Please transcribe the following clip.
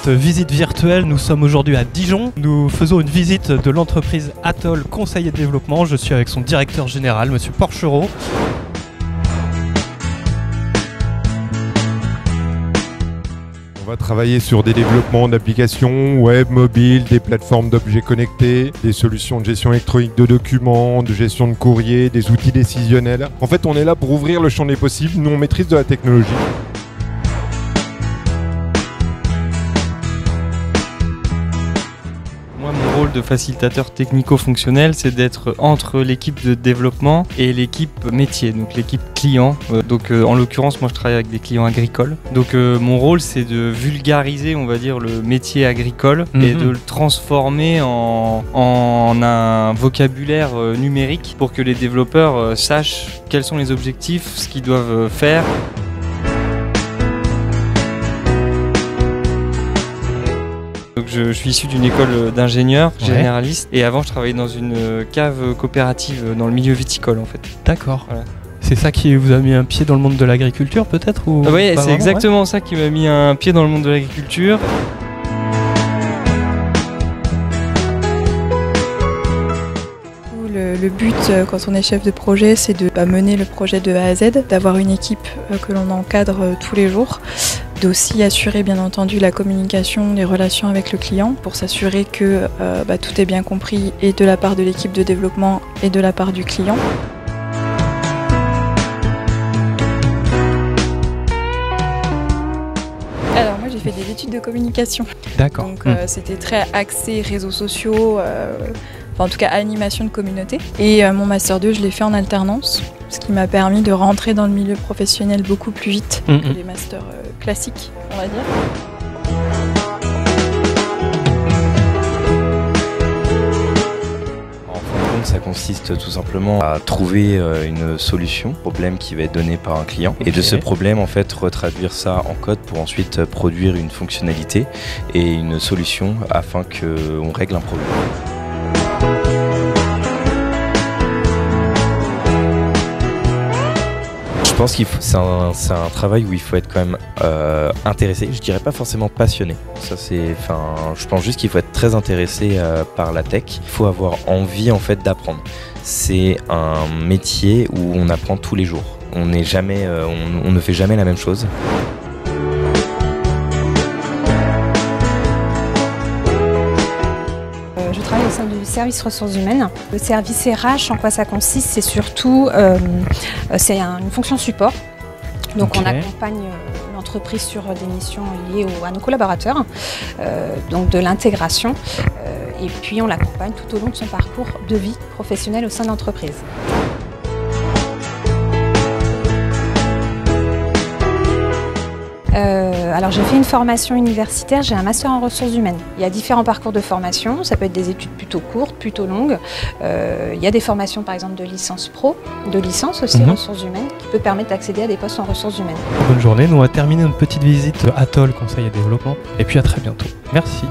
cette visite virtuelle, nous sommes aujourd'hui à Dijon. Nous faisons une visite de l'entreprise Atoll Conseil et Développement. Je suis avec son directeur général, monsieur Porchereau. On va travailler sur des développements d'applications web, mobiles, des plateformes d'objets connectés, des solutions de gestion électronique de documents, de gestion de courrier, des outils décisionnels. En fait, on est là pour ouvrir le champ des possibles. Nous, on maîtrise de la technologie. Moi, mon rôle de facilitateur technico-fonctionnel, c'est d'être entre l'équipe de développement et l'équipe métier, donc l'équipe client. En l'occurrence, moi je travaille avec des clients agricoles. Mon rôle, c'est de vulgariser, on va dire, le métier agricole et de le transformer en un vocabulaire numérique pour que les développeurs sachent quels sont les objectifs, ce qu'ils doivent faire. Je suis issu d'une école d'ingénieur généraliste et avant je travaillais dans une cave coopérative dans le milieu viticole en fait. D'accord. Voilà. C'est ça qui vous a mis un pied dans le monde de l'agriculture peut-être ou... Oui, c'est exactement ça qui m'a mis un pied dans le monde de l'agriculture. Le but quand on est chef de projet, c'est de mener le projet de A à Z, d'avoir une équipe que l'on encadre tous les jours, d'aussi assurer bien entendu la communication, les relations avec le client pour s'assurer que tout est bien compris et de la part de l'équipe de développement et de la part du client. Alors moi j'ai fait des études de communication. D'accord. Donc c'était très axé réseaux sociaux, en tout cas animation de communauté. Et mon Master 2 je l'ai fait en alternance, ce qui m'a permis de rentrer dans le milieu professionnel beaucoup plus vite que les masters classiques, on va dire. Ça consiste tout simplement à trouver une solution, problème qui va être donné par un client et de ce problème en fait retraduire ça en code pour ensuite produire une fonctionnalité et une solution afin qu'on règle un problème. Je pense que c'est un travail où il faut être quand même intéressé, je dirais pas forcément passionné. Je pense juste qu'il faut être très intéressé par la tech. Il faut avoir envie en fait d'apprendre. C'est un métier où on apprend tous les jours. On ne fait jamais la même chose. Je travaille au sein du service ressources humaines. Le service RH, en quoi ça consiste? C'est surtout une fonction support. Donc on accompagne l'entreprise sur des missions liées à nos collaborateurs, donc de l'intégration, et puis on l'accompagne tout au long de son parcours de vie professionnelle au sein de l'entreprise. Alors j'ai fait une formation universitaire, j'ai un master en ressources humaines. Il y a différents parcours de formation, ça peut être des études plutôt courtes, plutôt longues. Il y a des formations par exemple de licence pro, de licence aussi ressources humaines, qui peut permettre d'accéder à des postes en ressources humaines. Bonne journée, nous on va terminer notre petite visite Atoll Conseil et Développement et puis à très bientôt. Merci.